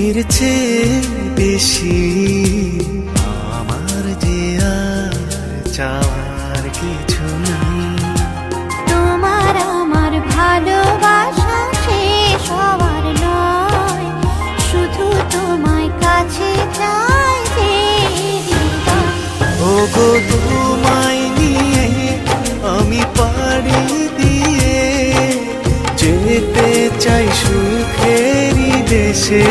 এর চেয়ে বেশি আমার যে আর চাওয়ার কিছু নেই। তোমার আমার ভালোবাসা শেষ হওয়ার নয়, শুধু তোমায় কাছে চাই যে হৃদয়। ওগো তোমায় নিয়ে আমি পাড়ি দিয়ে যেতে চাই সুখেরই দেশে।